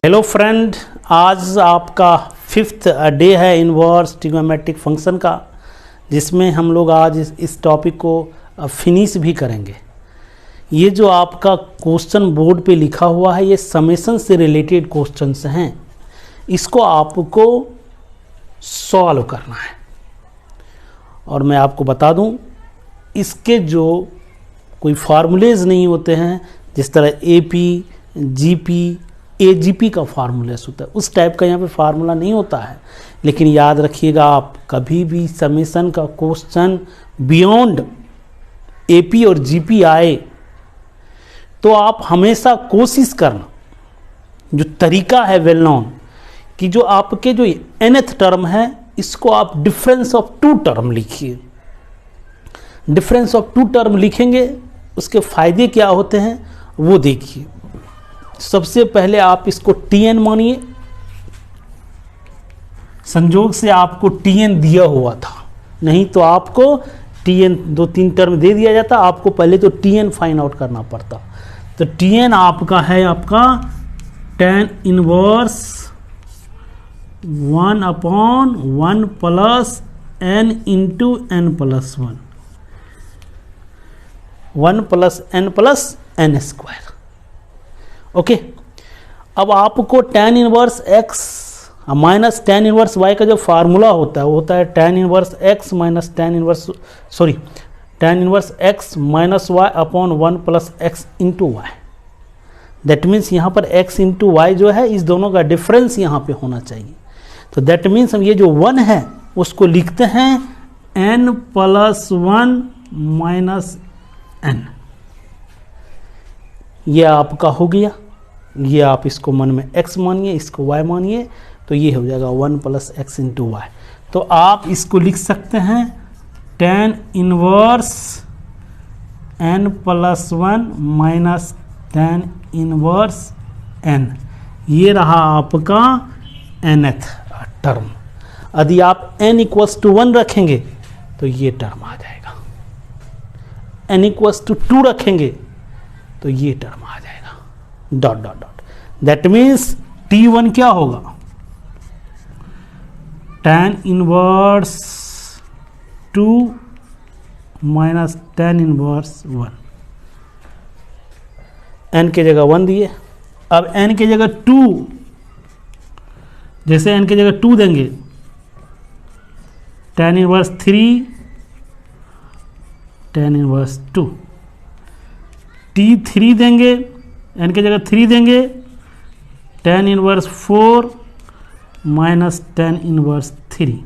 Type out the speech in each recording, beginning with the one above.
Hello friend, आज आपका fifth day है इनवर्स ट्रिग्नोमेट्रिक फंक्शन का, जिसमें हम लोग आज इस टॉपिक को फिनिश भी करेंगे। ये जो आपका क्वेश्चन बोर्ड पे लिखा हुआ है, ये समेशन से रिलेटेड क्वेश्चंस हैं। इसको आपको सॉल्व करना है। और मैं आपको बता दूं, इसके जो कोई फार्मूलेज नहीं होते हैं, जिस तरह एपी, जीपी, एजीपी का फार्मूलेस होता है, उस टाइप का यहाँ पे फार्मूला नहीं होता है। लेकिन याद रखिएगा, आप कभी भी समेशन का क्वेश्चन बियॉन्ड एपी और जीपी आए तो आप हमेशा कोशिश करना, जो तरीका है वेल नोन, कि जो आपके जो nth टर्म है, इसको आप डिफरेंस ऑफ टू टर्म लिखिए। डिफरेंस ऑफ टू टर्म लिखेंगे, उसके फायदे क्या होते हैं वो देखिए। सबसे पहले आप इसको tn मानिए। संजोग से आपको tn दिया हुआ था, नहीं तो आपको tn 2-3 टर्म दे दिया जाता, आपको पहले तो tn फाइंड आउट करना पड़ता। तो tn आपका है आपका tan inverse 1/1 plus n into n plus 1 plus n square. Okay, अब आपको tan inverse x minus tan inverse y का जो फार्मूला होता है वो होता है tan inverse x minus tan inverse x minus y upon 1 plus x into y. That means यहाँ पर x इंटू वाई जो है, इस दोनों का डिफरेंस यहाँ पे होना चाहिए। तो दैट मीन्स हम ये जो 1 है उसको लिखते हैं n प्लस 1 माइनस n। ये आपका हो गया। ये आप इसको मन में x मानिए, इसको y मानिए, तो ये हो जाएगा 1 प्लस x इंटू वाई। तो आप इसको लिख सकते हैं tan inverse n plus 1 minus tan inverse n। ये रहा आपका nth टर्म। यदि आप n इक्वल्स टू 1 रखेंगे तो ये टर्म आ जाएगा, n इक्वल्स टू 2 रखेंगे तो ये टर्म आ जाएगा, dot dot dot. That means T1 क्या होगा, tan inverse 2 minus tan inverse 1। n के जगह 1 दिए, अब n के जगह 2, जैसे n के जगह 2 देंगे, tan inverse 3 tan inverse 2। T3 देंगे, n के जगह 3 देंगे, tan inverse 4 minus tan inverse 3,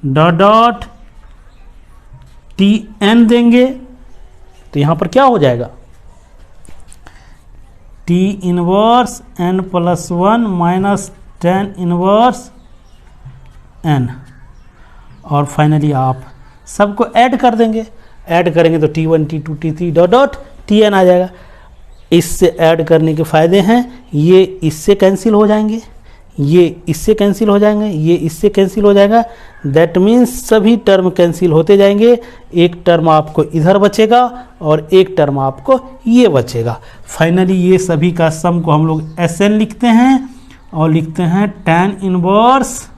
dot dot. Tn देंगे तो यहाँ पर क्या हो जाएगा, T inverse n plus 1 minus tan inverse n। और फाइनली आप सबको ऐड कर देंगे। ऐड करेंगे तो T1 T2 T3 dot dot Tn आ जाएगा। इससे ऐड करने के फायदे हैं, ये इससे कैंसिल हो जाएंगे, ये इससे कैंसिल हो जाएंगे, ये इससे कैंसिल हो जाएगा। दैट मीन्स सभी टर्म कैंसिल होते जाएंगे। एक टर्म आपको इधर बचेगा और एक टर्म आपको ये बचेगा। फाइनली ये सभी का सम को हम लोग Sn लिखते हैं और लिखते हैं tan inverse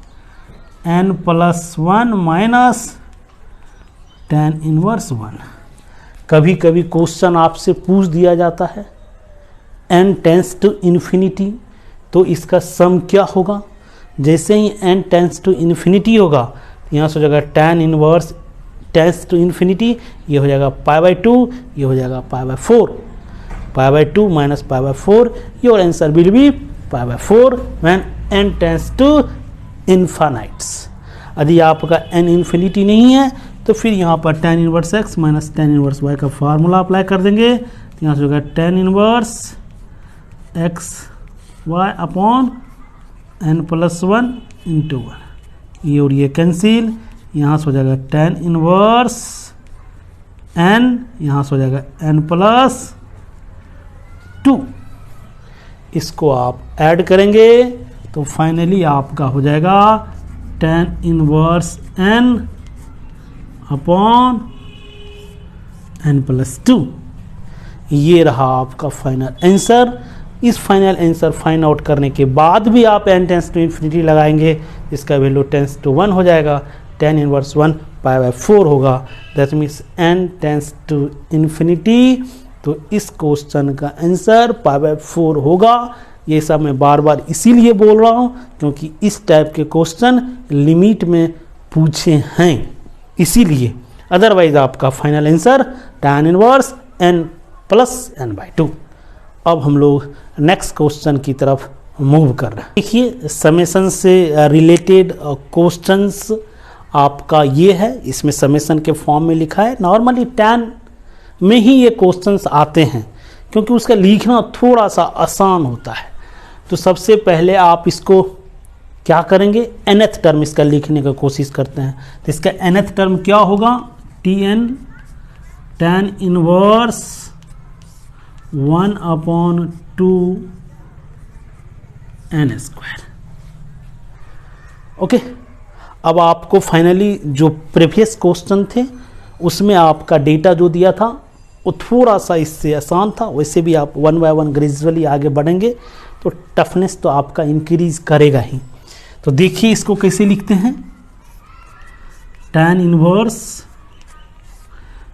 n plus 1 minus tan inverse 1। कभी कभी क्वेश्चन आपसे पूछ दिया जाता है n टेंस टू इन्फिनिटी, तो इसका सम क्या होगा। जैसे ही n टेंस टू इन्फिनिटी होगा, यहाँ से हो जाएगा tan inverse tends to infinity, ये हो जाएगा π/2, ये हो जाएगा π/4, π/2 minus π/4। Your answer will be π/4 when n tends to infinity. यदि आपका n इन्फिनिटी नहीं है तो फिर यहाँ पर tan inverse x minus tan inverse y का फार्मूला अप्लाई कर देंगे। यहाँ से होगा tan inverse x y upon n plus 1 into 1, ये और ये कैंसिल। यहाँ से हो जाएगा tan इनवर्स n, यहाँ से हो जाएगा n प्लस 2। इसको आप ऐड करेंगे तो फाइनली आपका हो जाएगा tan inverse n upon n plus 2। ये रहा आपका फाइनल आंसर। इस फाइनल आंसर फाइंड आउट करने के बाद भी आप n टेंस टू इन्फिनिटी लगाएंगे, इसका वैल्यू टेंस टू 1 हो जाएगा, tan इनवर्स 1 π/4 होगा, that means n tends to infinity. तो इस क्वेश्चन का आंसर π/4 होगा। ये सब मैं बार बार इसीलिए बोल रहा हूँ क्योंकि इस टाइप के क्वेश्चन लिमिट में पूछे हैं, इसीलिए। अदरवाइज आपका final answer tan inverse n + n/2। अब हम लोग नेक्स्ट क्वेश्चन की तरफ मूव कर रहे हैं। देखिए समेशन से रिलेटेड क्वेश्चंस आपका ये है, इसमें समेशन के फॉर्म में लिखा है। नॉर्मली tan में ही ये क्वेश्चंस आते हैं क्योंकि उसका लिखना थोड़ा सा आसान होता है। तो सबसे पहले आप इसको क्या करेंगे, nth टर्म इसका लिखने का कोशिश करते हैं। तो इसका nth टर्म क्या होगा, tn tan inverse 1/2 n²। Okay, अब आपको फाइनली जो प्रीवियस क्वेश्चन थे उसमें आपका डेटा जो दिया था वो थोड़ा सा इससे आसान था। वैसे भी आप 1 बाय 1 ग्रेजुअली आगे बढ़ेंगे तो टफनेस तो आपका इंक्रीज करेगा ही। तो देखिए इसको कैसे लिखते हैं, tan इनवर्स,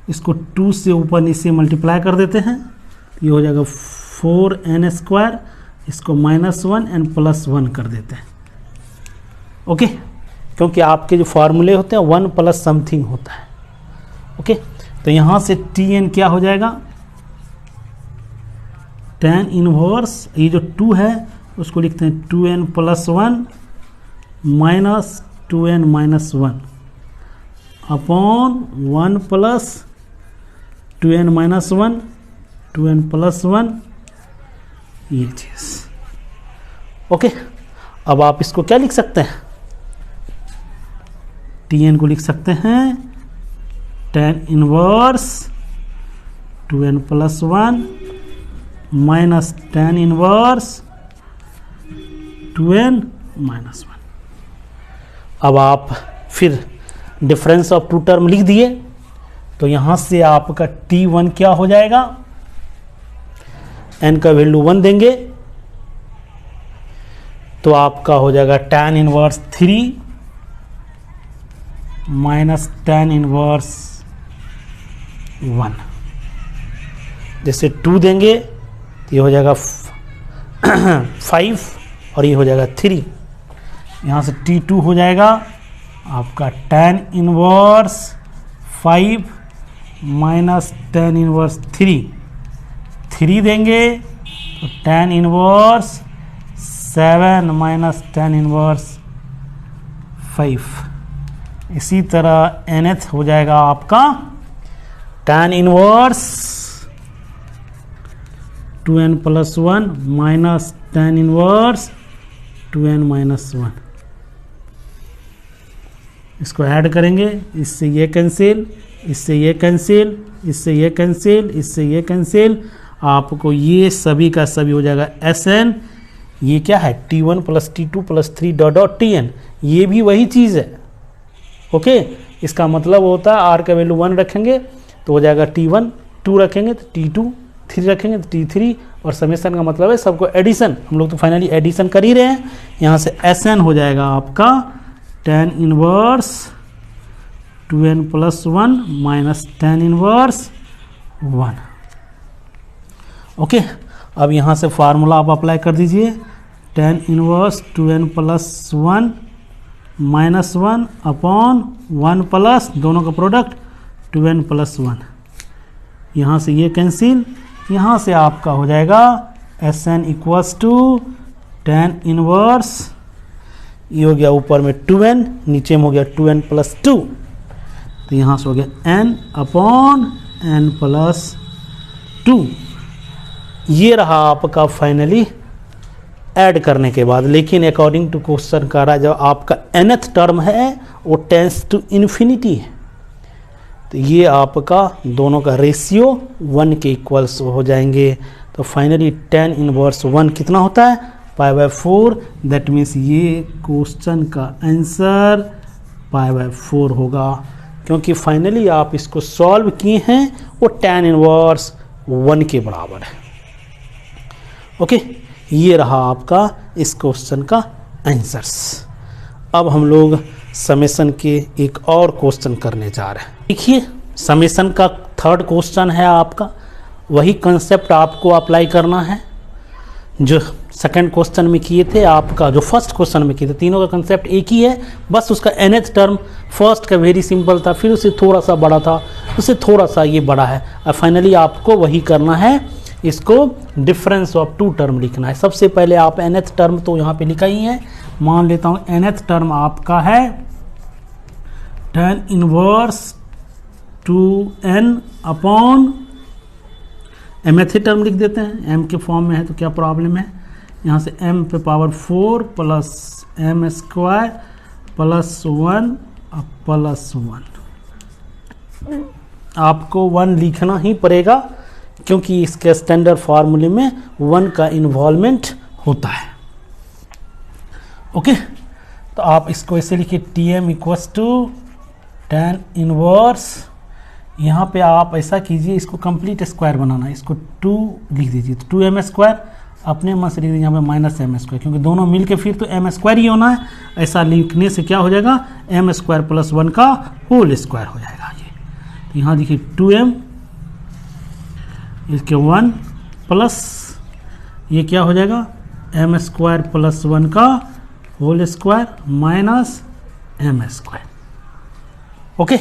इसको 2 से ऊपर नीचे मल्टीप्लाई कर देते हैं, ये हो जाएगा 4n², इसको -1 n + 1 कर देते हैं। ओके, क्योंकि आपके जो फार्मूले होते हैं 1 + समथिंग होता है। ओके, तो यहाँ से tn क्या हो जाएगा, tan इनवर्स, ये जो 2 है उसको लिखते हैं 2n + 1 minus 2n - 1 upon 1 + 2n - 1 2n + 1, ये चीज़। ओके, अब आप इसको क्या लिख सकते हैं, tn को लिख सकते हैं tan inverse 2n + 1 minus tan inverse 2n - 1। अब आप फिर डिफरेंस ऑफ टू टर्म लिख दिए, तो यहाँ से आपका t1 क्या हो जाएगा, n का वैल्यू 1 देंगे तो आपका हो जाएगा tan inverse 3 minus tan inverse 1। जैसे 2 देंगे तो ये हो जाएगा 5 और ये हो जाएगा 3। यहाँ से t2 हो जाएगा आपका tan inverse 5 minus tan inverse 3 देंगे तो tan inverse 7 minus tan inverse 5। इसी तरह nth हो जाएगा आपका tan inverse 2n + 1 minus tan inverse 2n - 1। इसको ऐड करेंगे, इससे ये कैंसिल, इससे ये कैंसिल, इससे ये कैंसिल, इससे ये कैंसिल, आपको ये सभी का सभी हो जाएगा Sn। ये क्या है, t1 + t2 + 3 डॉट tn, ये भी वही चीज़ है। ओके, इसका मतलब होता है r का वैल्यू 1 रखेंगे तो हो जाएगा t1, 2 रखेंगे तो t2, 3 रखेंगे तो t3, और समेशन का मतलब है सबको एडिशन। हम लोग तो फाइनली एडिशन कर ही रहे हैं। यहाँ से Sn हो जाएगा आपका tan inverse 2n + 1 minus tan inverse 1। Okay, अब यहाँ से फार्मूला आप अप्लाई कर दीजिए, tan inverse 2n + 1 minus 1 upon 1 plus दोनों का प्रोडक्ट 2n + 1। यहाँ से ये कैंसिल, यहाँ से आपका हो जाएगा Sn = tan इनवर्स, ये हो गया ऊपर में 2n, नीचे में हो गया 2n + 2, तो यहाँ से हो गया n अपॉन n + 2। ये रहा आपका फाइनली ऐड करने के बाद। लेकिन अकॉर्डिंग टू क्वेश्चन कह रहा है जब आपका nth टर्म है वो टेंस टू इन्फिनिटी है, तो ये आपका दोनों का रेशियो 1 के इक्वल्स हो जाएंगे। तो फाइनली tan इनवर्स 1 कितना होता है, π/4। दैट मीन्स ये क्वेश्चन का आंसर π/4 होगा, क्योंकि फाइनली आप इसको सॉल्व किए हैं वो tan इनवर्स 1 के बराबर है। ओके। ये रहा आपका इस क्वेश्चन का आंसर्स। अब हम लोग समेशन के एक और क्वेश्चन करने जा रहे हैं। देखिए समेशन का थर्ड क्वेश्चन है आपका, वही कंसेप्ट आपको अप्लाई करना है जो सेकंड क्वेश्चन में किए थे, आपका जो फर्स्ट क्वेश्चन में किए थे। तीनों का कंसेप्ट एक ही है, बस उसका nth टर्म फर्स्ट का वेरी सिंपल था, फिर उससे थोड़ा सा बड़ा था, उससे थोड़ा सा ये बड़ा है, और फाइनली आपको वही करना है, इसको डिफरेंस ऑफ टू टर्म लिखना है। सबसे पहले आप nth टर्म तो यहाँ पे लिखा ही है, मान लेता हूँ nth टर्म आपका है tan inverse 2n upon mth term लिख देते हैं, m के फॉर्म में है तो क्या प्रॉब्लम है, यहाँ से m पे power 4 plus m square plus 1 plus 1। आपको 1 लिखना ही पड़ेगा क्योंकि इसके स्टैंडर्ड फार्मूले में 1 का इन्वॉल्वमेंट होता है। ओके, तो आप इसको ऐसे लिखिए Tm equals to tan inverse, यहाँ पे आप ऐसा कीजिए, इसको कंप्लीट स्क्वायर बनाना है, इसको 2 लिख दीजिए, तो 2m स्क्वायर अपने मन से लिख दीजिए, यहाँ पे माइनस m स्क्वायर, क्योंकि दोनों मिल के फिर तो m स्क्वायर ही होना है। ऐसा लिखने से क्या हो जाएगा, m स्क्वायर प्लस 1 का होल स्क्वायर हो जाएगा ये। तो यहाँ देखिए 2m इसके 1 प्लस ये क्या हो जाएगा, m स्क्वायर प्लस 1 का whole square minus m square. Okay,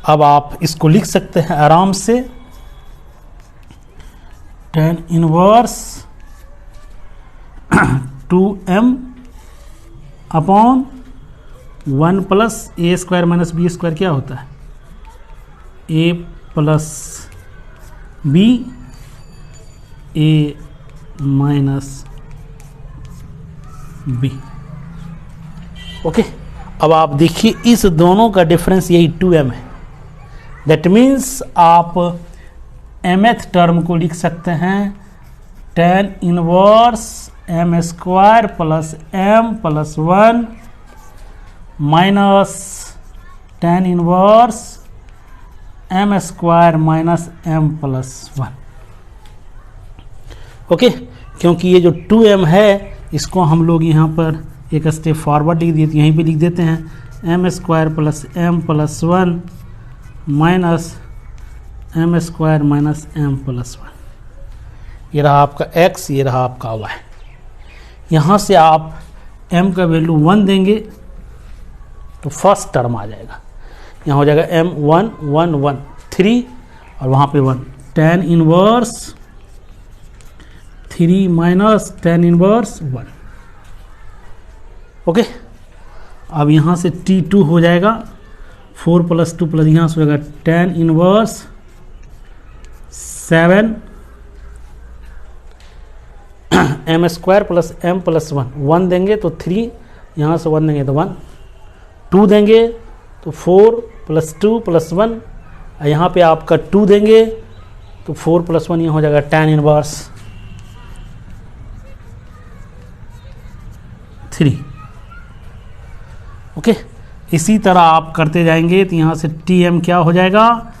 अब आप इसको लिख सकते हैं आराम से, tan inverse 2m upon 1 plus a square minus b square क्या होता है, a plus b a minus b. Okay, अब आप देखिए इस दोनों का डिफरेंस यही 2m है, दैट मीन्स आप mth टर्म को लिख सकते हैं tan inverse m square plus m plus 1 minus tan inverse m square minus m plus 1। Okay, क्योंकि ये जो 2m है इसको हम लोग यहाँ पर एक स्टेप फॉरवर्ड लिख दिए, यहीं पे लिख देते हैं m square plus m plus 1 minus m square minus m plus 1। ये रहा आपका x, ये रहा आपका y। यहाँ से आप m का वैल्यू 1 देंगे तो फर्स्ट टर्म आ जाएगा, यहाँ हो जाएगा m 1 1 1 3 और वहाँ पे 1, tan inverse 3 minus tan inverse 1। Okay, अब यहाँ से t2 हो जाएगा 4 प्लस 2 प्लस यहाँ से हो जाएगा tan inverse 7 m square plus m plus 1, 1 देंगे तो 3, यहाँ से 1 देंगे तो 1, 2 देंगे तो 4 प्लस 2 प्लस 1, यहाँ पे आपका 2 देंगे तो 4 प्लस 1 यहाँ हो जाएगा tan इनवर्स 3। ओके, इसी तरह आप करते जाएंगे तो यहाँ से Tm क्या हो जाएगा,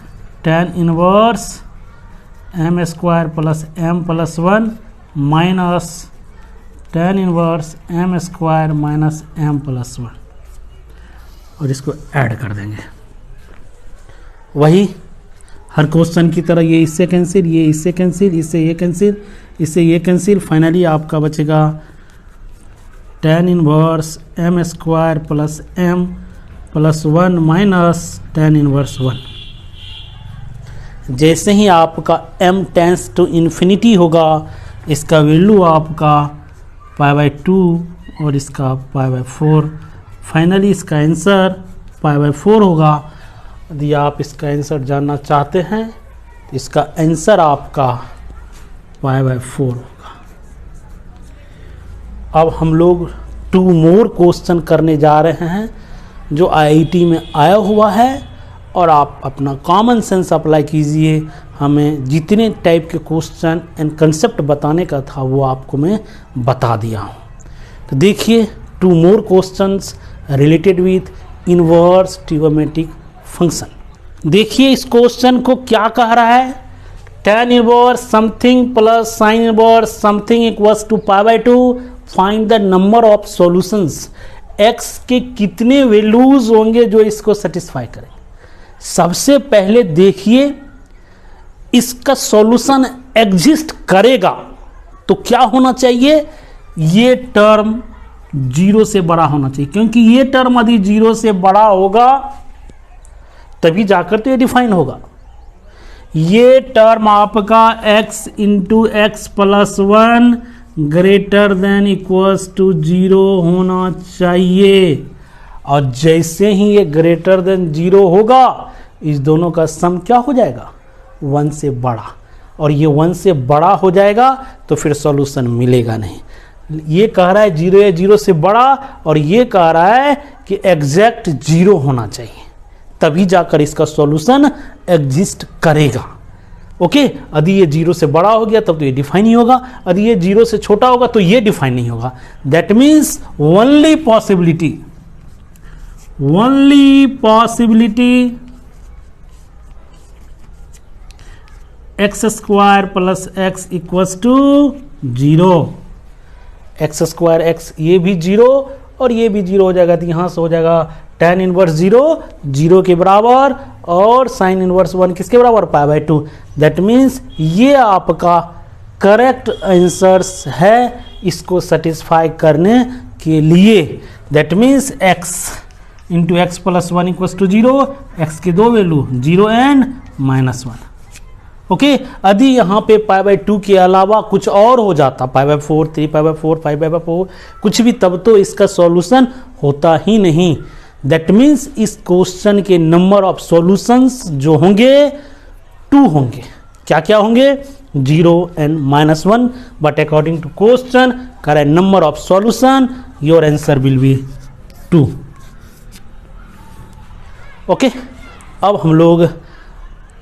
tan inverse m square plus m plus 1 minus tan inverse m square minus m plus 1, और इसको ऐड कर देंगे वही हर क्वेश्चन की तरह, ये इससे कैंसिल, ये इससे कैंसिल, इससे ये कैंसिल, इससे ये कैंसिल, फाइनली आपका बचेगा tan inverse m square plus m plus 1 minus tan inverse 1। जैसे ही आपका m टेंस टू इन्फिनिटी होगा, इसका वैल्यू आपका π/2 और इसका π/4, फाइनली इसका आंसर π/4 होगा। यदि आप इसका आंसर जानना चाहते हैं तो इसका आंसर आपका π/4 होगा। अब हम लोग 2 मोर क्वेश्चन करने जा रहे हैं जो IIT में आया हुआ है, और आप अपना कॉमन सेंस अप्लाई कीजिए। हमें जितने टाइप के क्वेश्चन एंड कंसेप्ट बताने का था वो आपको मैं बता दिया हूँ। तो देखिए 2 more questions related with inverse trigonometric function. देखिए इस क्वेश्चन को क्या कह रहा है, tan inverse something plus sine inverse something equals to pi by two, find the number of solutions, x के कितने वैल्यूज होंगे जो इसको सेटिस्फाई करेंगे। सबसे पहले देखिए इसका सॉल्यूशन एग्जिस्ट करेगा तो क्या होना चाहिए, ये टर्म 0 से बड़ा होना चाहिए, क्योंकि ये टर्म यदि 0 से बड़ा होगा तभी जाकर तो ये डिफाइन होगा। ये टर्म आपका x into x plus 1 greater than equals to 0 होना चाहिए, और जैसे ही ये ग्रेटर देन 0 होगा इस दोनों का सम क्या हो जाएगा, 1 से बड़ा, और ये 1 से बड़ा हो जाएगा तो फिर सॉल्यूशन मिलेगा नहीं। ये कह रहा है 0 या 0 से बड़ा, और ये कह रहा है कि एग्जैक्ट 0 होना चाहिए, तभी जाकर इसका सॉल्यूशन एग्जिस्ट करेगा। ओके, यदि ये 0 से बड़ा हो गया तब तो ये डिफाइन नहीं होगा, यदि ये 0 से छोटा होगा तो ये डिफाइन नहीं होगा। That means only possibility x square plus x equals to 0, x square x ये भी 0 और ये भी 0 हो जाएगा, तो यहाँ से हो जाएगा tan इनवर्स 0 के बराबर, और साइन इनवर्स 1 किसके बराबर, पाई बाई 2। दैट मीन्स ये आपका करेक्ट आंसर्स है इसको सेटिस्फाई करने के लिए। That means x into x plus 1 equals to 0, x के दो वैल्यू 0 एंड -1। ओके, यदि यहाँ पे पाई बाई 2 के अलावा कुछ और हो जाता, pi by 4, 3 pi by 4, 5 pi by 4 कुछ भी, तब तो इसका सॉल्यूशन होता ही नहीं। दैट मीन्स इस क्वेश्चन के नंबर ऑफ सॉल्यूशंस जो होंगे 2 होंगे। क्या क्या होंगे, 0 and -1, but according to question करें number of solution your answer will be 2। Okay, अब हम लोग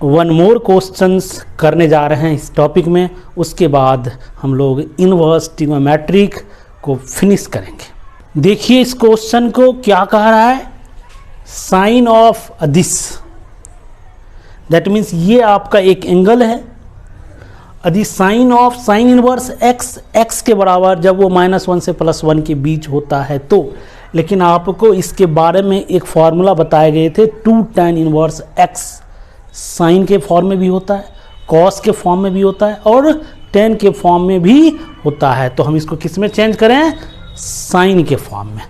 1 मोर क्वेश्चंस करने जा रहे हैं इस टॉपिक में, उसके बाद हम लोग इनवर्स ट्रिग्नोमेट्रिक को फिनिश करेंगे। देखिए इस क्वेश्चन को क्या कह रहा है, sine of this, that means ये आपका एक एंगल है, यदि sine of sine inverse x के बराबर जब वो -1 से +1 के बीच होता है तो, लेकिन आपको इसके बारे में एक फॉर्मूला बताए गए थे 2 tan इनवर्स x, साइन के फॉर्म में भी होता है, कॉस के फॉर्म में भी होता है, और टेन के फॉर्म में भी होता है। तो हम इसको किस में चेंज करें, साइन के फॉर्म में।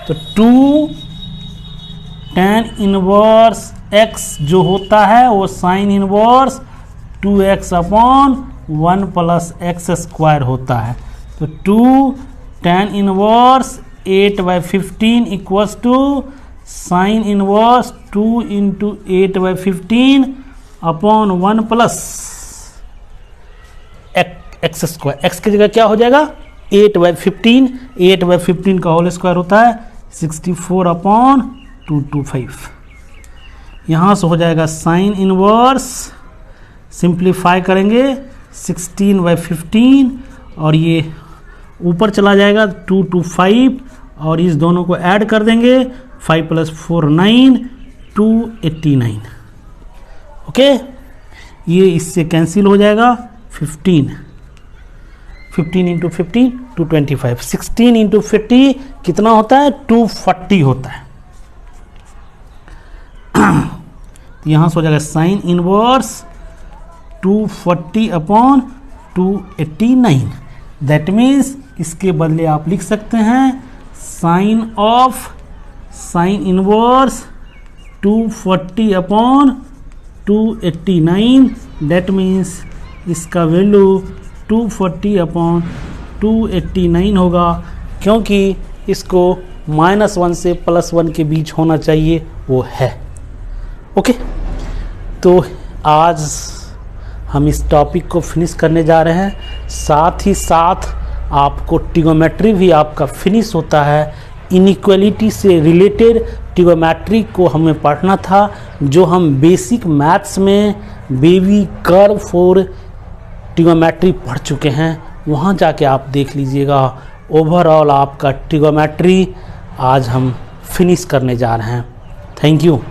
तो 2 tan इनवर्स x जो होता है वो sine inverse 2x upon 1 plus x square होता है। तो 2 tan inverse 8/15 equals to sine inverse 2 into 8/15 upon 1 plus x square. X की जगह क्या हो जाएगा, 8/15, 8/15 का होल स्क्वायर होता है 64 अपॉन 225। यहाँ से हो जाएगा साइन इनवर्स, सिंप्लीफाई करेंगे 16/15, और ये ऊपर चला जाएगा 2 to 5, और इस दोनों को ऐड कर देंगे 5 + 4 9, 289। ओके, ये इससे कैंसिल हो जाएगा 15 इंटू 15 225, 16 इंटू 50 कितना होता है, 240 होता है। तो यहाँ से हो जाएगा sine inverse 240 upon 289। That means इसके बदले आप लिख सकते हैं sine of sine inverse 240 upon 289। That means इसका वैल्यू 240 अपॉन 289 होगा, क्योंकि इसको -1 से +1 के बीच होना चाहिए, वो है। ओके, तो आज हम इस टॉपिक को फिनिश करने जा रहे हैं। साथ ही साथ आपको ट्रिग्नोमेट्री भी आपका फिनिश होता है। इनइक्वालिटी से रिलेटेड ट्रिग्नोमेट्री को हमें पढ़ना था, जो हम बेसिक मैथ्स में बेबी कर्व फॉर ट्रिग्नोमेट्री पढ़ चुके हैं। वहाँ जाके आप देख लीजिएगा। ओवरऑल आपका ट्रिग्नोमेट्री आज हम फिनिश करने जा रहे हैं। Thank you.